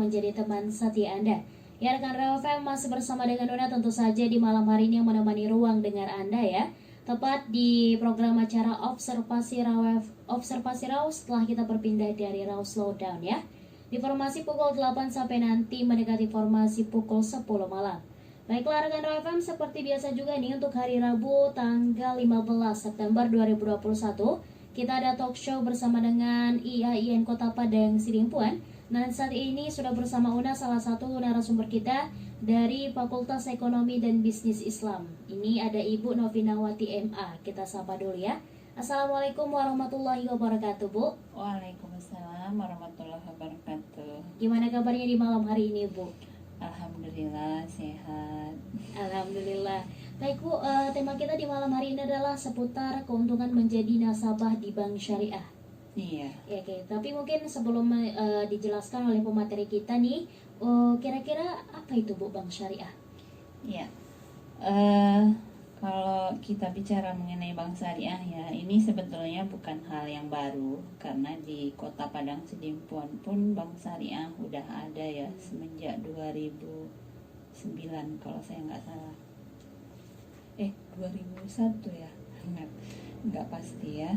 menjadi teman setia Anda. Ya, rekan Real FM masih bersama dengan Una tentu saja di malam hari ini yang menemani ruang dengar Anda ya. Tepat di program acara Observasi Raw setelah kita berpindah dari Raw Slowdown ya. Di formasi pukul 8 sampai nanti mendekati formasi pukul 10 malam. Baiklah rekan Real FM, seperti biasa juga nih untuk hari Rabu tanggal 15 September 2021 kita ada talk show bersama dengan IAIN Kota Padang Sidimpuan. Dan saat ini sudah bersama Una, salah satu narasumber kita dari Fakultas Ekonomi dan Bisnis Islam. Ini ada Ibu Novinawati MA. Kita sapa dulu ya. Assalamualaikum warahmatullahi wabarakatuh, Bu. Waalaikumsalam warahmatullahi wabarakatuh. Gimana kabarnya di malam hari ini, Bu? Alhamdulillah sehat. Alhamdulillah. Baik Bu, tema kita di malam hari ini adalah seputar keuntungan menjadi nasabah di bank syariah. Iya. Ya, oke. Tapi mungkin sebelum dijelaskan oleh pemateri kita nih, kira-kira apa itu Bu bank syariah? Iya. Kalau kita bicara mengenai bank syariah ya, ini sebetulnya bukan hal yang baru karena di Kota Padang Sidimpuan pun bank syariah udah ada ya semenjak 2009 kalau saya nggak salah. 2001 ya, nggak pasti ya.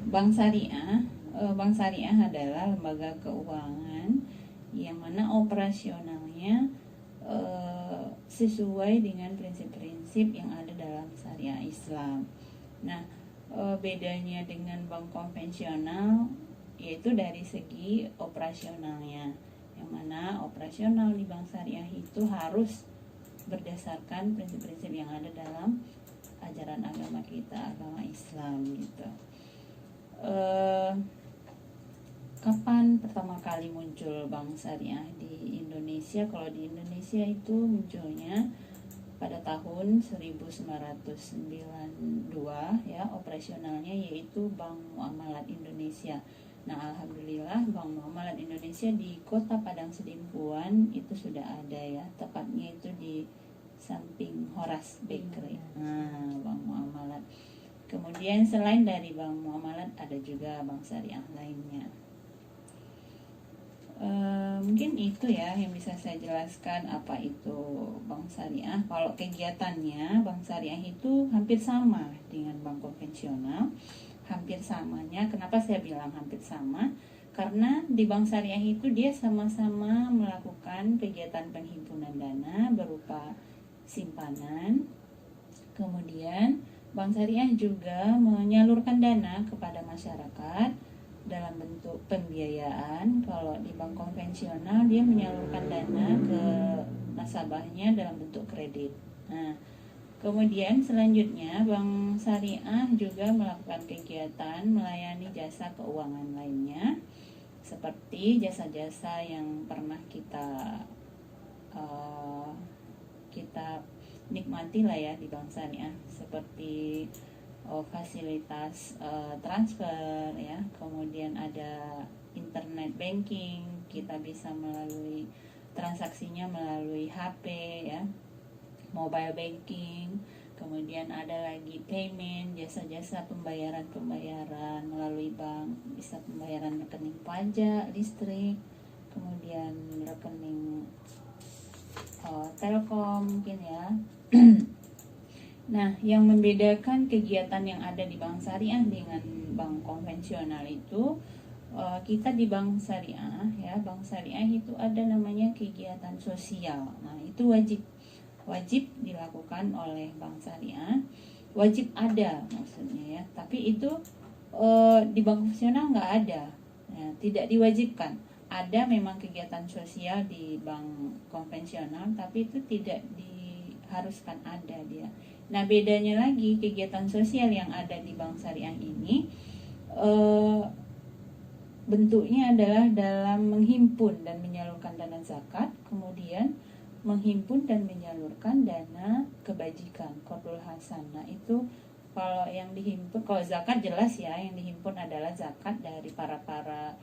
Bank syariah adalah lembaga keuangan yang mana operasionalnya sesuai dengan prinsip-prinsip yang ada dalam syariah Islam. Nah, bedanya dengan bank konvensional yaitu dari segi operasionalnya, yang mana operasional di bank syariah itu harus berdasarkan prinsip-prinsip yang ada dalam ajaran agama kita, agama Islam gitu. Kapan pertama kali muncul bank syariah di Indonesia? Kalau di Indonesia itu munculnya pada tahun 1992 ya, operasionalnya yaitu Bank Muamalat Indonesia. Nah, alhamdulillah Bank Muamalat Indonesia di Kota Padang Sidimpuan itu sudah ada ya, tepatnya itu di samping Horas Bakery. Nah, Bank Muamalat. Kemudian selain dari Bank Muamalat ada juga bank syariah lainnya. Mungkin itu ya yang bisa saya jelaskan apa itu bank syariah. Kalau kegiatannya, bank syariah itu hampir sama dengan bank konvensional. Hampir samanya, kenapa saya bilang hampir sama? Karena di bank syariah itu dia sama-sama melakukan kegiatan penghimpunan dana berupa simpanan. Kemudian bank syariah juga menyalurkan dana kepada masyarakat dalam bentuk pembiayaan. Kalau di bank konvensional dia menyalurkan dana ke nasabahnya dalam bentuk kredit. Nah, kemudian selanjutnya bank syariah juga melakukan kegiatan melayani jasa keuangan lainnya seperti jasa-jasa yang pernah kita nikmati lah ya di bank syariah, seperti fasilitas transfer ya, kemudian ada internet banking, kita bisa melalui transaksinya melalui HP ya, mobile banking, kemudian ada lagi payment, jasa-jasa pembayaran melalui bank, bisa pembayaran rekening pajak, listrik, kemudian rekening Telkom mungkin ya. Nah, yang membedakan kegiatan yang ada di bank syariah dengan bank konvensional itu, kita di bank syariah ya, bank syariah itu ada namanya kegiatan sosial. Nah, itu wajib dilakukan oleh bank syariah, wajib ada maksudnya ya. Tapi itu di bank konvensional nggak ada, ya, tidak diwajibkan. Ada memang kegiatan sosial di bank konvensional, tapi itu tidak diharuskan ada dia. Nah, bedanya lagi kegiatan sosial yang ada di bank syariah ini bentuknya adalah dalam menghimpun dan menyalurkan dana zakat, kemudian menghimpun dan menyalurkan dana kebajikan, qardul hasan. Nah, itu kalau yang dihimpun, kalau zakat jelas ya, yang dihimpun adalah zakat dari para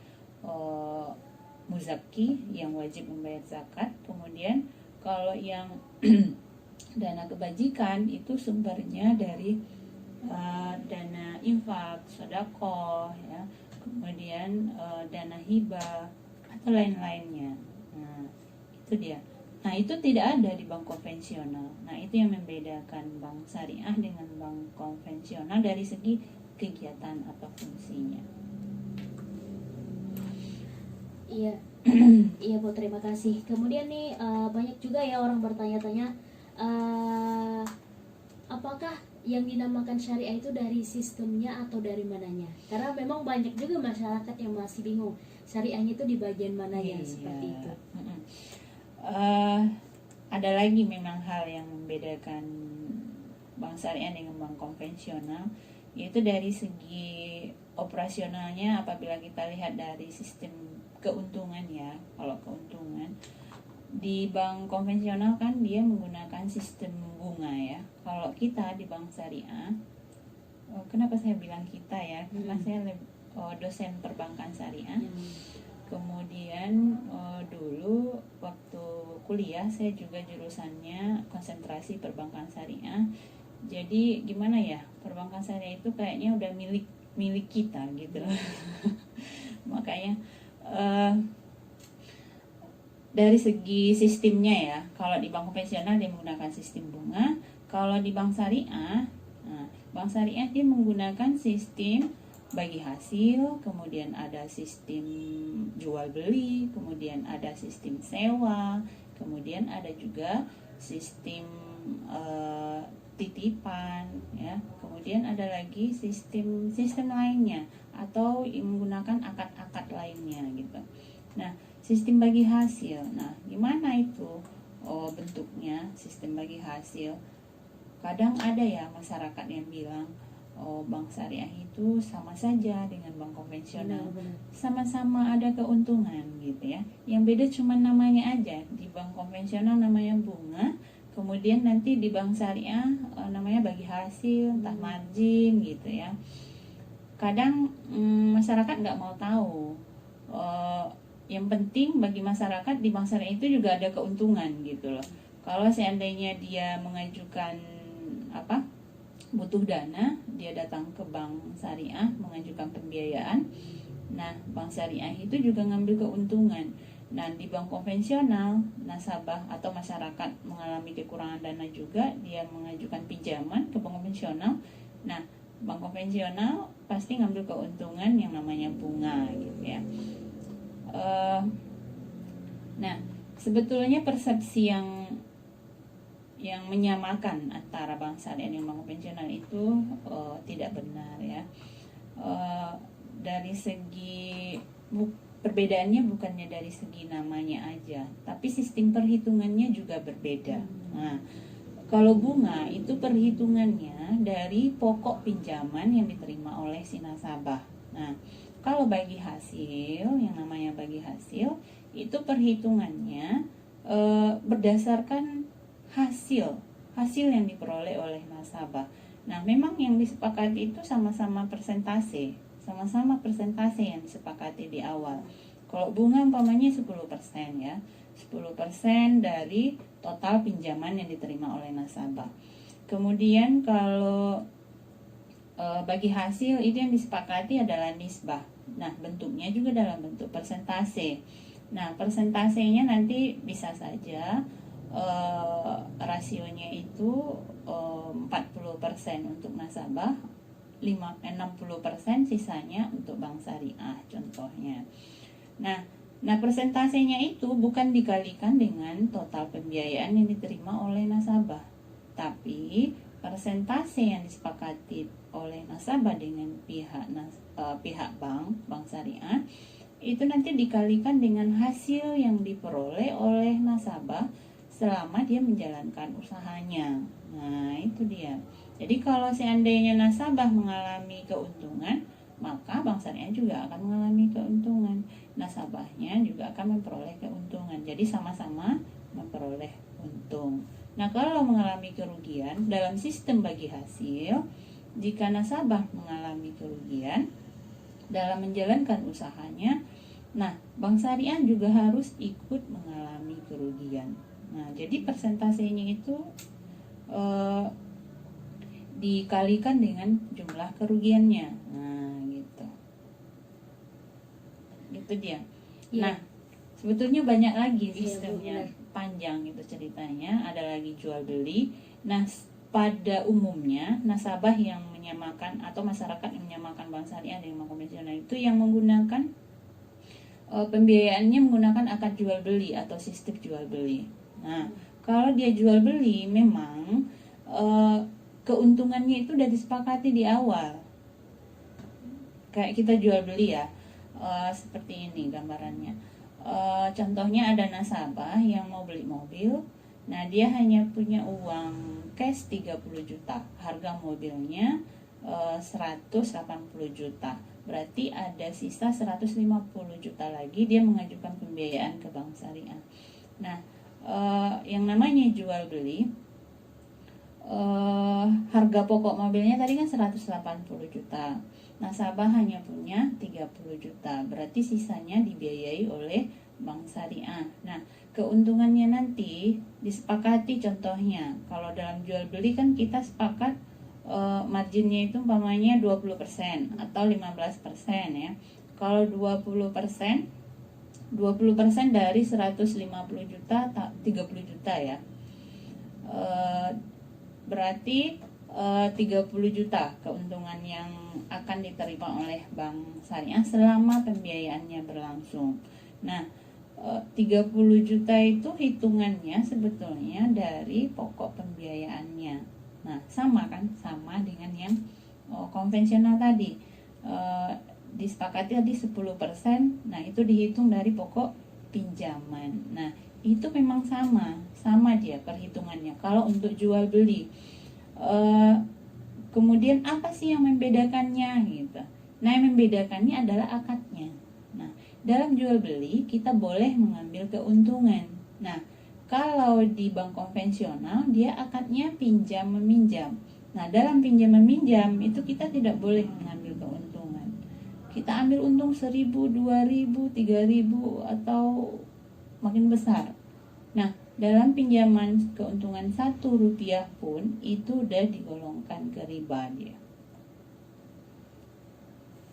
muzaki yang wajib membayar zakat. Kemudian kalau yang dana kebajikan itu sumbernya dari dana infak, sedekah ya, kemudian dana hibah atau lain-lainnya. Itu dia. Nah, itu tidak ada di bank konvensional. Nah, itu yang membedakan bank syariah dengan bank konvensional dari segi kegiatan atau fungsinya. Iya. Iya Bu, terima kasih. Kemudian nih banyak juga ya orang bertanya-tanya, apakah yang dinamakan syariah itu dari sistemnya atau dari mananya? Karena memang banyak juga masyarakat yang masih bingung syariahnya itu di bagian mana ya, seperti itu. Ada lagi memang hal yang membedakan bank syariah dengan bank konvensional, yaitu dari segi operasionalnya. Apabila kita lihat dari sistem keuntungan ya, kalau keuntungan di bank konvensional kan dia menggunakan sistem bunga ya. Kalau kita di bank syariah, kenapa saya bilang kita ya? Karena saya dosen perbankan syariah. Kemudian dulu waktu kuliah saya juga jurusannya konsentrasi perbankan syariah. Jadi gimana ya, perbankan syariah itu kayaknya udah milik kita gitu. Makanya dari segi sistemnya ya, kalau di bank konvensional dia menggunakan sistem bunga. Kalau di bank syariah, bank syariah dia menggunakan sistem bagi hasil, kemudian ada sistem jual beli, kemudian ada sistem sewa, kemudian ada juga sistem titipan ya, kemudian ada lagi sistem lainnya atau menggunakan akad-akad lainnya gitu. Nah, sistem bagi hasil, nah gimana itu bentuknya sistem bagi hasil? Kadang ada ya masyarakat yang bilang, bank syariah itu sama saja dengan bank konvensional, sama-sama ada keuntungan gitu ya. Yang beda cuma namanya aja. Di bank konvensional namanya bunga, kemudian nanti di bank syariah namanya bagi hasil, entah margin gitu ya. Kadang masyarakat nggak mau tahu. Yang penting bagi masyarakat di bank syariah itu juga ada keuntungan gitu loh. Kalau seandainya dia mengajukan butuh dana, dia datang ke bank syariah mengajukan pembiayaan. Nah, bank syariah itu juga ngambil keuntungan. Nah, di bank konvensional, nasabah atau masyarakat mengalami kekurangan dana juga, dia mengajukan pinjaman ke bank konvensional. Nah, bank konvensional pasti ngambil keuntungan yang namanya bunga gitu ya. Nah, sebetulnya persepsi yang menyamakan antara bank syariah dan bank konvensional itu tidak benar ya. Dari segi perbedaannya bukannya dari segi namanya aja, tapi sistem perhitungannya juga berbeda. Nah, kalau bunga itu perhitungannya dari pokok pinjaman yang diterima oleh si nasabah. Nah, kalau bagi hasil, yang namanya bagi hasil itu perhitungannya berdasarkan hasil yang diperoleh oleh nasabah. Nah, memang yang disepakati itu sama-sama persentase yang disepakati di awal. Kalau bunga umpamanya 10% ya, 10% dari total pinjaman yang diterima oleh nasabah. Kemudian kalau bagi hasil itu yang disepakati adalah nisbah. Nah, bentuknya juga dalam bentuk persentase. Nah, persentasenya nanti bisa saja rasionya itu 40% untuk nasabah, 60% sisanya untuk bank syariah contohnya. Nah, persentasenya itu bukan dikalikan dengan total pembiayaan yang diterima oleh nasabah, tapi persentase yang disepakati oleh nasabah dengan pihak bank syariah itu nanti dikalikan dengan hasil yang diperoleh oleh nasabah selama dia menjalankan usahanya. Nah, itu dia. Jadi kalau seandainya nasabah mengalami keuntungan, maka bank syariah juga akan mengalami keuntungan. Nasabahnya juga akan memperoleh keuntungan. Jadi sama-sama memperoleh untung. Nah, kalau mengalami kerugian dalam sistem bagi hasil, jika nasabah mengalami kerugian dalam menjalankan usahanya, nah, bank syariah juga harus ikut mengalami kerugian. Nah, jadi persentasenya itu dikalikan dengan jumlah kerugiannya. Nah, gitu. Itu dia. Ya. Nah, Sebetulnya banyak lagi Iya, Bu, sistemnya, benar. panjang itu ceritanya. Ada lagi jual beli. Nah, pada umumnya nasabah yang menyamakan atau masyarakat yang menyamakan bank syariah dengan bank konvensional itu yang menggunakan pembiayaannya menggunakan akad jual beli atau sistem jual beli. Nah, kalau dia jual beli memang keuntungannya itu sudah disepakati di awal. Kayak kita jual beli ya, seperti ini gambarannya. Contohnya ada nasabah yang mau beli mobil. Nah, dia hanya punya uang cash 30 juta. Harga mobilnya 180 juta. Berarti ada sisa 150 juta lagi, dia mengajukan pembiayaan ke bank syariah. Nah, yang namanya jual beli, harga pokok mobilnya tadi kan 180 juta. Nasabah hanya punya 30 juta. Berarti sisanya dibiayai oleh bank syariah. Nah, keuntungannya nanti disepakati, contohnya kalau dalam jual beli kan kita sepakat marginnya itu umpamanya 20% atau 15% ya. Kalau 20% 20% dari 150 juta 30 juta ya. Berarti 30 juta keuntungan yang akan diterima oleh bank syariah selama pembiayaannya berlangsung. Nah, 30 juta itu hitungannya sebetulnya dari pokok pembiayaannya. Nah, sama kan? Sama dengan yang konvensional tadi. Disepakati tadi 10%. Nah, itu dihitung dari pokok pinjaman. Nah, itu memang sama dia perhitungannya. Kalau untuk jual beli, kemudian apa sih yang membedakannya gitu? Nah, yang membedakannya adalah akadnya. Nah, dalam jual beli kita boleh mengambil keuntungan. Nah, kalau di bank konvensional dia akadnya pinjam meminjam. Nah, dalam pinjam meminjam itu kita tidak boleh mengambil keuntungan. Kita ambil untung 1.000, 2.000, 3.000 atau makin besar. Nah, dalam pinjaman keuntungan Rp1 pun itu udah digolongkan ke riba dia.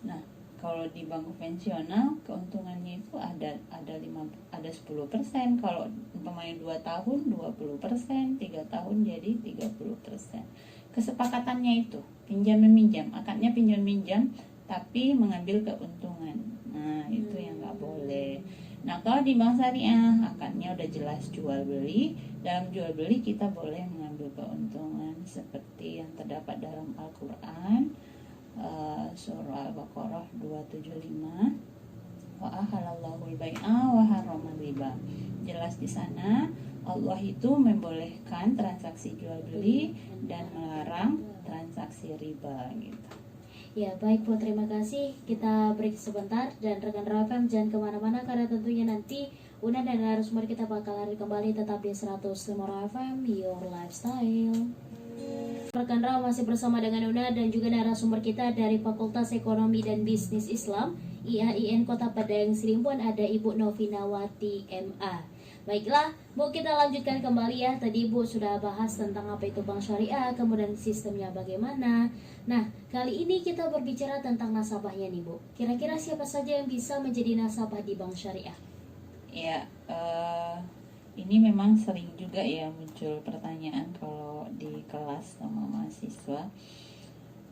Nah, kalau di bank konvensional keuntungannya itu ada 10%. Kalau umpamanya 2 tahun 20%, 3 tahun jadi 30%. Kesepakatannya itu pinjam meminjam, akadnya pinjam meminjam tapi mengambil keuntungan. Nah, itu yang nggak boleh. Nah, kalau di bank syariah akadnya udah jelas jual beli. Dalam jual beli kita boleh mengambil keuntungan seperti yang terdapat dalam Al-Quran, surah Al-Baqarah 275, wa ahalallahu al-bai'a wa harramal riba. Jelas di sana Allah itu membolehkan transaksi jual beli dan melarang transaksi riba gitu. Ya baik Bu, terima kasih. Kita break sebentar dan rekan Rafem jangan kemana-mana karena tentunya nanti Una dan narasumber kita bakal hadir kembali tetap di 105 FM Your Lifestyle. Rekan Ra masih bersama dengan Una dan juga narasumber kita dari Fakultas Ekonomi dan Bisnis Islam IAIN Kota Padang Serimpun, ada Ibu Novinawati MA. Baiklah, Bu, kita lanjutkan kembali ya. Tadi Bu sudah bahas tentang apa itu bank syariah, kemudian sistemnya bagaimana. Nah, kali ini kita berbicara tentang nasabahnya nih Bu. Kira-kira siapa saja yang bisa menjadi nasabah di bank syariah? Ya, ini memang sering juga ya muncul pertanyaan kalau di kelas sama mahasiswa.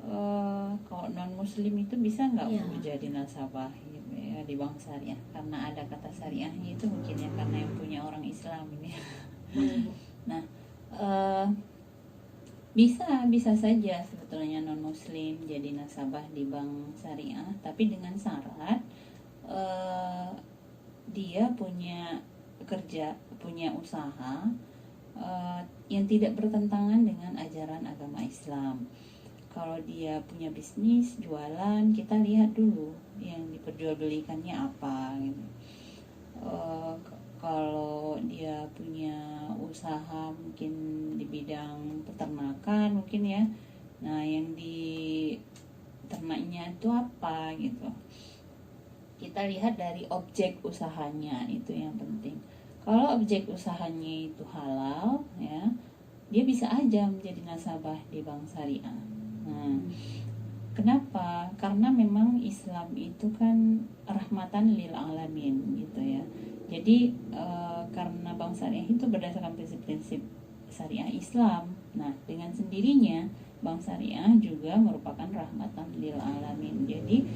Kalau non muslim itu bisa nggak Bu jadi nasabah gitu ya di bank syariah? Karena ada kata syariahnya itu mungkin ya, karena yang punya orang Islam ini. Nah, bisa saja sebetulnya non muslim jadi nasabah di bank syariah, tapi dengan syarat dia punya kerja, punya usaha yang tidak bertentangan dengan ajaran agama Islam. Kalau dia punya bisnis, jualan, kita lihat dulu yang diperjualbelikannya apa gitu. Kalau dia punya usaha mungkin di bidang peternakan mungkin ya, nah yang di ternaknya itu apa gitu. Kita lihat dari objek usahanya, itu yang penting. Kalau objek usahanya itu halal ya, dia bisa aja menjadi nasabah di bank syariah. Nah, kenapa? Karena memang Islam itu kan rahmatan lil alamin gitu ya. Jadi karena bank syariah itu berdasarkan prinsip-prinsip syariah Islam, nah dengan sendirinya bank syariah juga merupakan rahmatan lil alamin. Jadi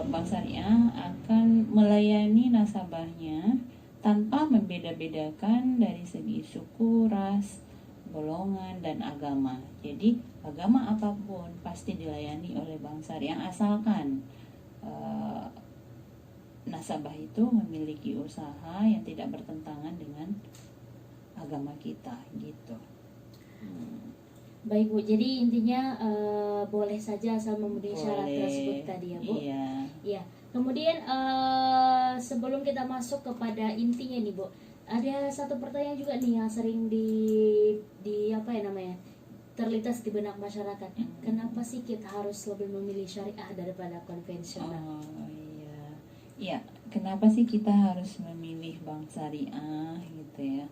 bank syariah akan melayani nasabahnya tanpa membeda-bedakan dari segi suku, ras, golongan, dan agama. Jadi agama apapun pasti dilayani oleh bank syariah asalkan nasabah itu memiliki usaha yang tidak bertentangan dengan agama kita gitu. Baik Bu, jadi intinya boleh saja asal memenuhi syarat Boleh. tersebut tadi ya Bu. Iya. Ya, kemudian sebelum kita masuk kepada intinya nih Bu, ada satu pertanyaan juga nih yang sering di apa ya namanya, terlintas di benak masyarakat. Kenapa sih kita harus lebih memilih syariah daripada konvensional? Oh iya. Iya, kenapa sih kita harus memilih bank syariah gitu ya?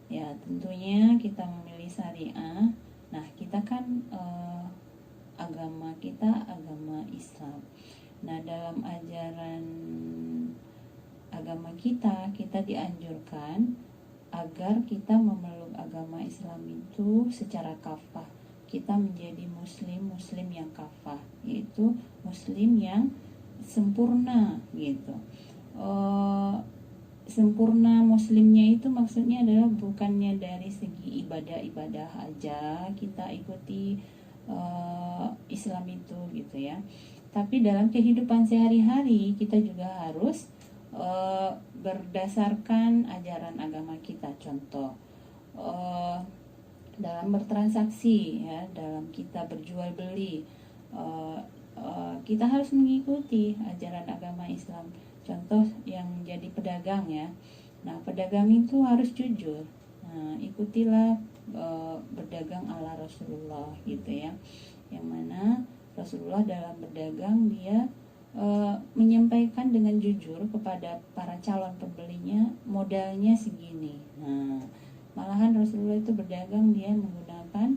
Ya, tentunya kita memilih syariah. Nah, kita kan agama kita agama Islam. Nah, dalam ajaran agama kita dianjurkan agar kita memeluk agama Islam itu secara kafah. Kita menjadi muslim yang kafah, yaitu muslim yang sempurna gitu. Sempurna muslimnya itu maksudnya adalah bukannya dari segi ibadah aja kita ikuti Islam itu gitu ya, tapi dalam kehidupan sehari-hari kita juga harus berdasarkan ajaran agama kita. Contoh dalam bertransaksi ya, dalam kita berjual beli, kita harus mengikuti ajaran agama Islam. Contoh yang jadi pedagang ya, nah pedagang itu harus jujur. Nah ikutilah berdagang ala Rasulullah gitu ya, yang mana Rasulullah dalam berdagang dia menyampaikan dengan jujur kepada para calon pembelinya modalnya segini. Nah malahan Rasulullah itu berdagang dia menggunakan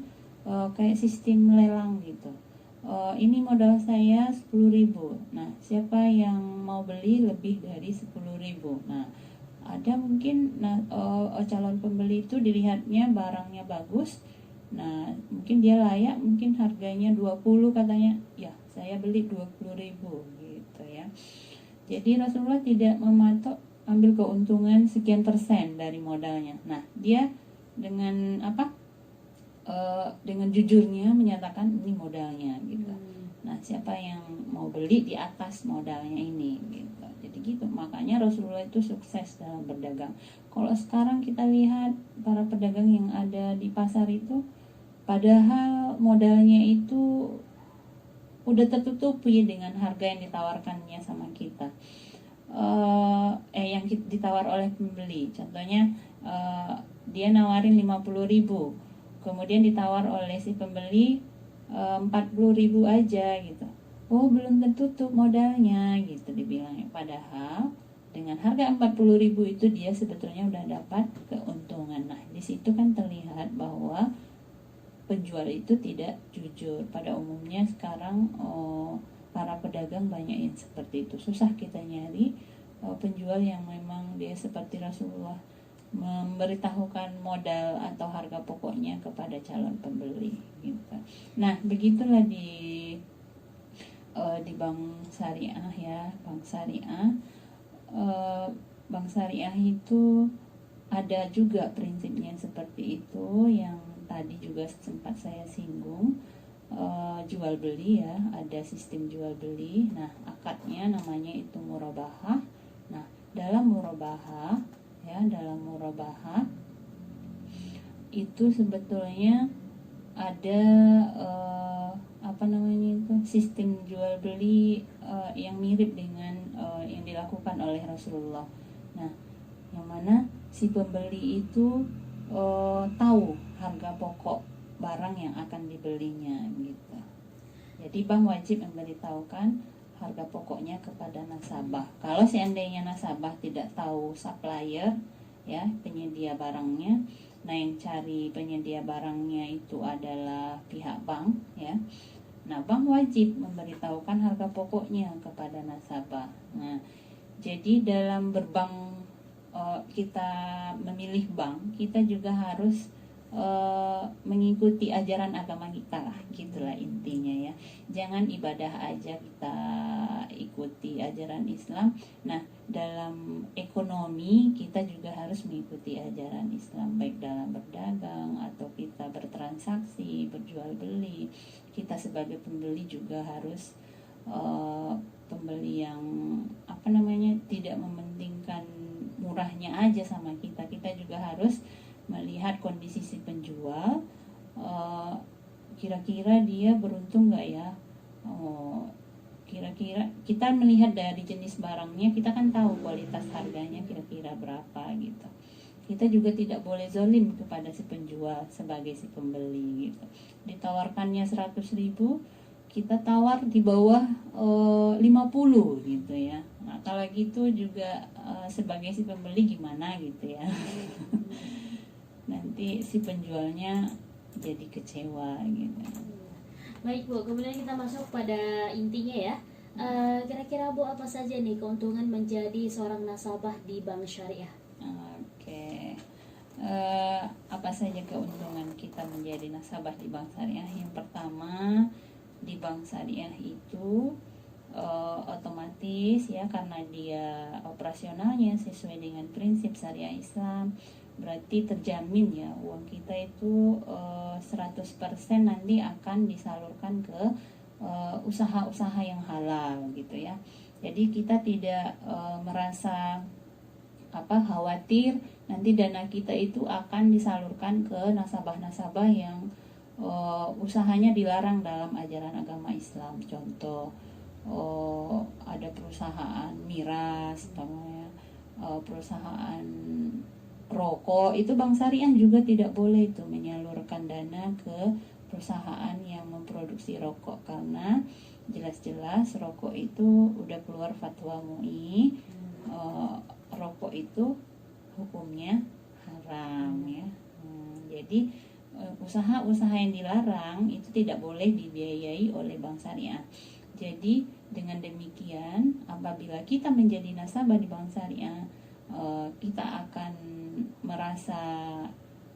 kayak sistem lelang gitu. Ini modal saya 10.000. Nah, siapa yang mau beli lebih dari 10.000? Nah, ada mungkin calon pembeli itu dilihatnya barangnya bagus. Nah, mungkin dia layak, mungkin harganya 20 katanya. Ya, saya beli 20.000 gitu ya. Jadi Rasulullah tidak mematok ambil keuntungan sekian persen dari modalnya. Nah, dia dengan apa? Dengan jujurnya menyatakan ini modalnya gitu. Nah, siapa yang mau beli di atas modalnya ini gitu. Jadi gitu, makanya Rasulullah itu sukses dalam berdagang. Kalau sekarang kita lihat para pedagang yang ada di pasar itu, padahal modalnya itu udah tertutupi dengan harga yang ditawarkannya sama kita, yang ditawar oleh pembeli. Contohnya dia nawarin 50.000, kemudian ditawar oleh si pembeli 40.000 aja gitu. Oh, belum tertutup modalnya gitu dibilangnya. Padahal dengan harga 40.000 itu dia sebetulnya udah dapat keuntungan. Nah, di situ kan terlihat bahwa penjual itu tidak jujur. Pada umumnya sekarang para pedagang banyak yang seperti itu. Susah kita nyari penjual yang memang dia seperti Rasulullah, memberitahukan modal atau harga pokoknya kepada calon pembeli gitu. Nah, begitulah di bank syariah ya. Bank syariah itu ada juga prinsipnya seperti itu, yang tadi juga sempat saya singgung. Jual beli ya, ada sistem jual beli. Nah, akadnya namanya itu murabahah. Nah, dalam murabahah itu sebetulnya ada sistem jual beli yang mirip dengan yang dilakukan oleh Rasulullah. Nah, yang mana si pembeli itu tahu harga pokok barang yang akan dibelinya gitu. Jadi bank wajib memberitahukan harga pokoknya kepada nasabah. Kalau seandainya nasabah tidak tahu supplier ya, penyedia barangnya, nah yang cari penyedia barangnya itu adalah pihak bank ya. Nah, bank wajib memberitahukan harga pokoknya kepada nasabah. Nah, jadi dalam berbank kita memilih bank, kita juga harus mengikuti ajaran agama kita lah, gitulah intinya ya. Jangan ibadah aja kita ikuti ajaran Islam. Nah, dalam ekonomi kita juga harus mengikuti ajaran Islam, baik dalam berdagang atau kita bertransaksi, berjual beli. Kita sebagai pembeli juga harus pembeli yang tidak mementingkan murahnya aja sama kita. Kita juga harus melihat kondisi si penjual, kira-kira dia beruntung nggak ya, kira-kira kita melihat dari jenis barangnya, kita kan tahu kualitas harganya kira-kira berapa gitu. Kita juga tidak boleh zalim kepada si penjual sebagai si pembeli gitu. Ditawarkannya 100.000, kita tawar di bawah 50 gitu ya. Nah, kalau gitu juga sebagai si pembeli gimana gitu ya. Nanti si penjualnya jadi kecewa gitu. Baik Bu, kemudian kita masuk pada intinya ya. Kira-kira Bu, apa saja nih keuntungan menjadi seorang nasabah di bank syariah? Oke. Apa saja keuntungan kita menjadi nasabah di bank syariah? Yang pertama, di bank syariah itu otomatis ya, karena dia operasionalnya sesuai dengan prinsip syariah Islam, berarti terjamin ya uang kita itu 100% nanti akan disalurkan ke usaha-usaha yang halal gitu ya. Jadi kita tidak merasa khawatir nanti dana kita itu akan disalurkan ke nasabah-nasabah yang usahanya dilarang dalam ajaran agama Islam. Contoh, ada perusahaan miras, perusahaan rokok, itu bank syariah juga tidak boleh itu menyalurkan dana ke perusahaan yang memproduksi rokok, karena jelas-jelas rokok itu udah keluar fatwa MUI, rokok itu hukumnya haram ya. Jadi usaha-usaha yang dilarang itu tidak boleh dibiayai oleh bank syariah. Jadi dengan demikian, apabila kita menjadi nasabah di bank syariah, kita akan merasa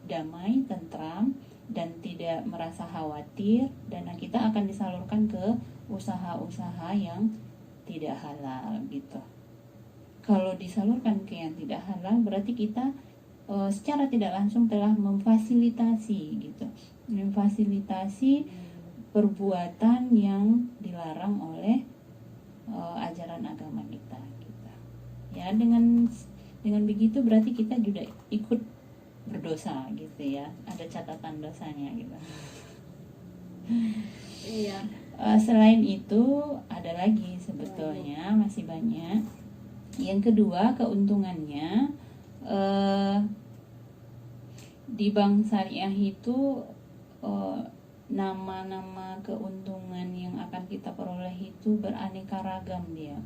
damai, tentram, dan tidak merasa khawatir. Dana kita akan disalurkan ke usaha-usaha yang tidak halal gitu. Kalau disalurkan ke yang tidak halal, berarti kita secara tidak langsung telah memfasilitasi gitu, memfasilitasi perbuatan yang dilarang oleh ajaran agama kita gitu. Ya, dengan begitu berarti kita juga ikut berdosa gitu ya, ada catatan dosanya gitu. Iya. Selain itu ada lagi sebetulnya, masih banyak. Yang kedua, keuntungannya di bank syariah itu nama-nama keuntungan yang akan kita peroleh itu beraneka ragam dia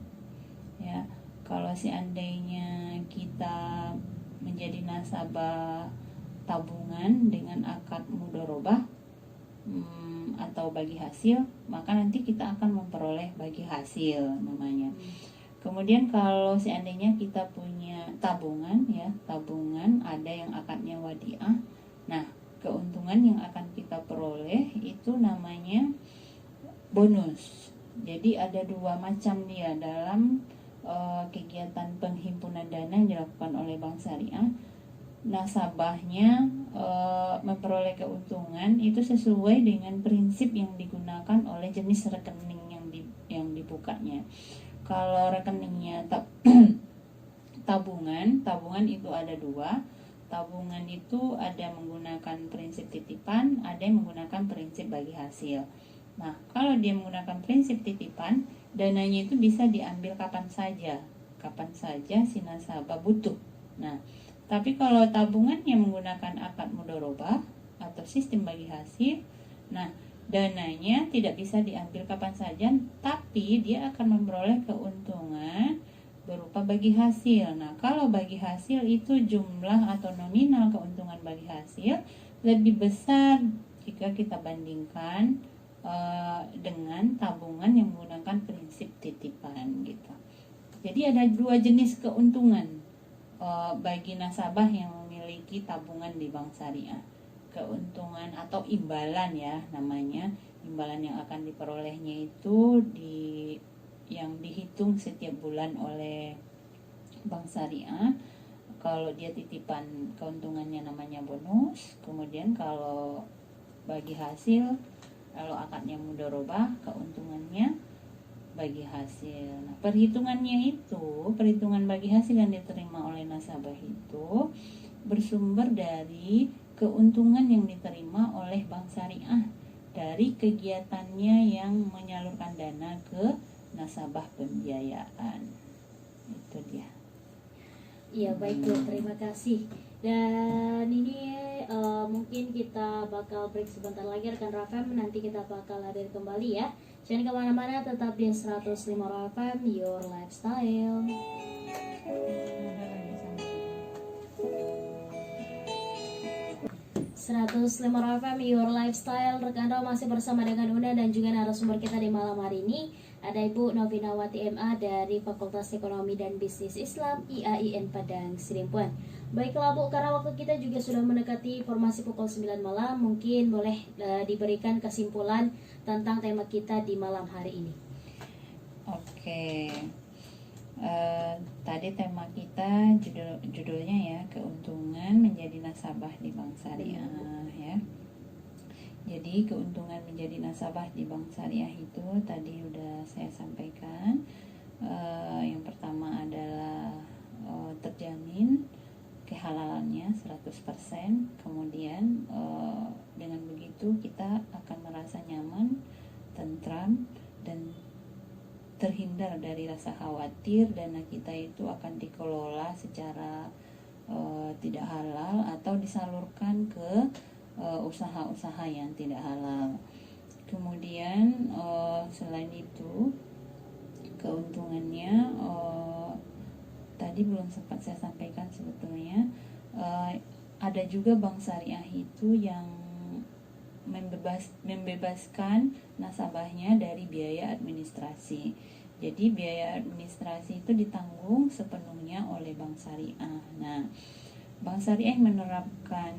ya. Kalau seandainya kita menjadi nasabah tabungan dengan akad mudharabah atau bagi hasil, maka nanti kita akan memperoleh bagi hasil namanya. Kemudian kalau seandainya kita punya tabungan ya, tabungan ada yang akadnya wadiah. Nah, keuntungan yang akan kita peroleh itu namanya bonus. Jadi ada dua macam dia dalam kegiatan penghimpunan dana yang dilakukan oleh bank syariah. Nasabahnya memperoleh keuntungan itu sesuai dengan prinsip yang digunakan oleh jenis rekening yang dibukanya. Kalau rekeningnya tabungan itu ada dua. Tabungan itu ada menggunakan prinsip titipan, ada yang menggunakan prinsip bagi hasil. Nah, kalau dia menggunakan prinsip titipan, dananya itu bisa diambil kapan saja si nasabah butuh. Nah, tapi kalau tabungan yang menggunakan akad mudharabah atau sistem bagi hasil, nah dananya tidak bisa diambil kapan saja, tapi dia akan memperoleh keuntungan berupa bagi hasil. Nah, kalau bagi hasil itu jumlah atau nominal keuntungan bagi hasil lebih besar jika kita bandingkan dengan tabungan yang menggunakan prinsip titipan gitu. Jadi ada dua jenis keuntungan. bagi nasabah yang memiliki tabungan di bank syariah. Keuntungan atau imbalan ya namanya, imbalan yang akan diperolehnya itu yang dihitung setiap bulan oleh bank syariah. Kalau dia titipan, keuntungannya namanya bonus. Kemudian kalau bagi hasil, kalau akadnya mudharabah, keuntungannya bagi hasil. Nah, perhitungan bagi hasil yang diterima oleh nasabah itu bersumber dari keuntungan yang diterima oleh bank syariah dari kegiatannya yang menyalurkan dana ke nasabah pembiayaan. Itu dia. Iya baik Bu, terima kasih. Dan ini mungkin kita bakal break sebentar lagi rekan Rafem, nanti kita bakal hadir kembali ya. Jangan kemana-mana, tetap di 105 Rafem, Your Lifestyle. 105 FM Your Lifestyle. Rekan Raw masih bersama dengan Una dan juga narasumber kita di malam hari ini. Ada Ibu Novinawati MA dari Fakultas Ekonomi dan Bisnis Islam IAIN Padang Sidimpuan. Baiklah Bu, karena waktu kita juga sudah mendekati informasi pukul 9 malam, mungkin boleh diberikan kesimpulan tentang tema kita di malam hari ini. Oke. Tadi tema kita judulnya ya, keuntungan menjadi nasabah di bank syariah ya. Jadi keuntungan menjadi nasabah di bank syariah itu tadi udah saya sampaikan. Yang pertama adalah terjamin kehalalannya 100%. Kemudian dengan begitu kita akan merasa nyaman, tentram, dan terhindar dari rasa khawatir dana kita itu akan dikelola secara tidak halal atau disalurkan ke usaha-usaha yang tidak halal. Kemudian selain itu keuntungannya tadi belum sempat saya sampaikan sebetulnya, ada juga bank syariah itu yang membebaskan nasabahnya dari biaya administrasi. Jadi biaya administrasi itu ditanggung sepenuhnya oleh bank syariah. Nah, bank syariah menerapkan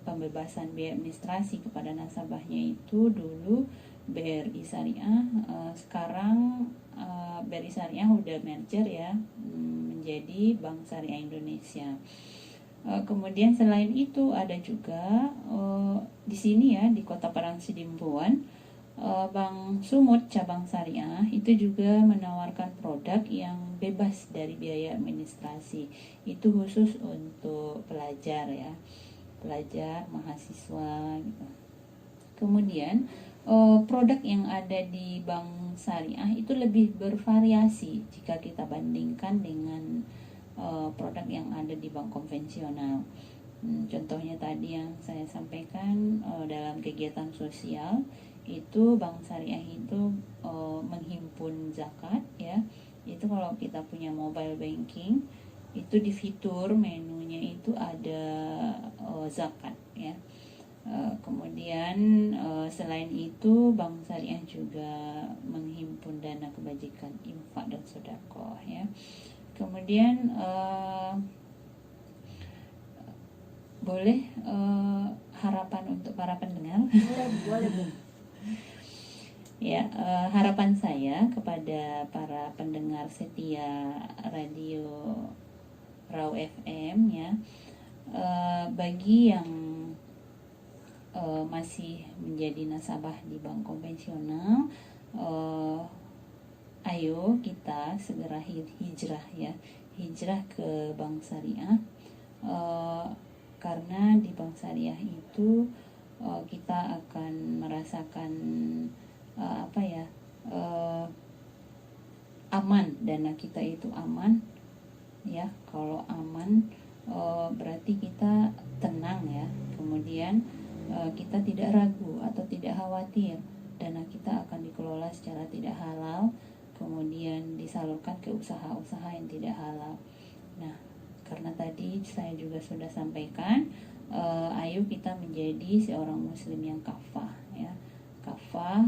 pembebasan biaya administrasi kepada nasabahnya itu dulu BRI Syariah, sekarang BRI Syariah udah merger ya menjadi Bank Syariah Indonesia. Kemudian selain itu ada juga di sini ya di Kota Padang Sidimpuan, Bank Sumut cabang syariah itu juga menawarkan produk yang bebas dari biaya administrasi. Itu khusus untuk pelajar ya, pelajar mahasiswa gitu. Kemudian produk yang ada di bank syariah itu lebih bervariasi jika kita bandingkan dengan produk yang ada di bank konvensional. Contohnya tadi yang saya sampaikan, dalam kegiatan sosial itu bank syariah itu menghimpun zakat ya. Itu kalau kita punya mobile banking itu di fitur menunya itu ada zakat ya. Kemudian selain itu bank syariah juga menghimpun dana kebajikan infak dan sedekah ya. Kemudian boleh harapan untuk para pendengar. Boleh Bu. Ya, harapan saya kepada para pendengar setia radio Raw FM ya, bagi yang masih menjadi nasabah di bank konvensional, ayo kita segera hijrah ya, hijrah ke bank syariah, karena di bank syariah itu kita akan merasakan aman, dana kita itu aman ya. Kalau aman berarti kita tenang ya. Kemudian kita tidak ragu atau tidak khawatir dana kita akan dikelola secara tidak halal, kemudian disalurkan ke usaha-usaha yang tidak halal. Nah, karena tadi saya juga sudah sampaikan, ayo kita menjadi seorang muslim yang kafah ya. Kafah,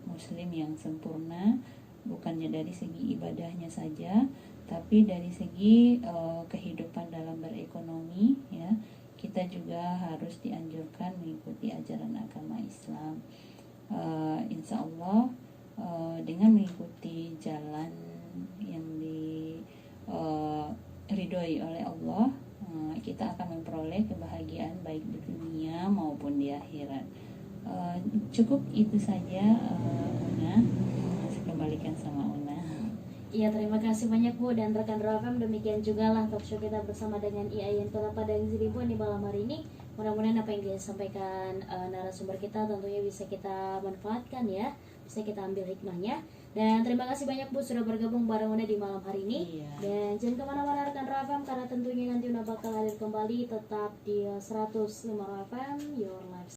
muslim yang sempurna, bukannya dari segi ibadahnya saja, Tapi dari segi kehidupan dalam berekonomi ya, kita juga harus dianjurkan mengikuti ajaran agama Islam. Insya Allah dengan mengikuti jalan yang diridhoi oleh Allah, kita akan memperoleh kebahagiaan baik di dunia maupun di akhirat. Cukup itu saja, Una. Saya kembalikan sama Una. Iya, terima kasih banyak Bu dan rekan RFM. Demikian juga lah talk show kita bersama dengan IAIN Kota Padang Sidibun di malam hari ini. Mudah-mudahan apa yang disampaikan narasumber kita tentunya bisa kita manfaatkan ya, bisa kita ambil hikmahnya. Dan terima kasih banyak Bu sudah bergabung bareng Una di malam hari ini. Iya. Dan jangan kemana-mana rekan RFM, karena tentunya nanti Una bakal hadir kembali tetap di 105 RFM Your Life.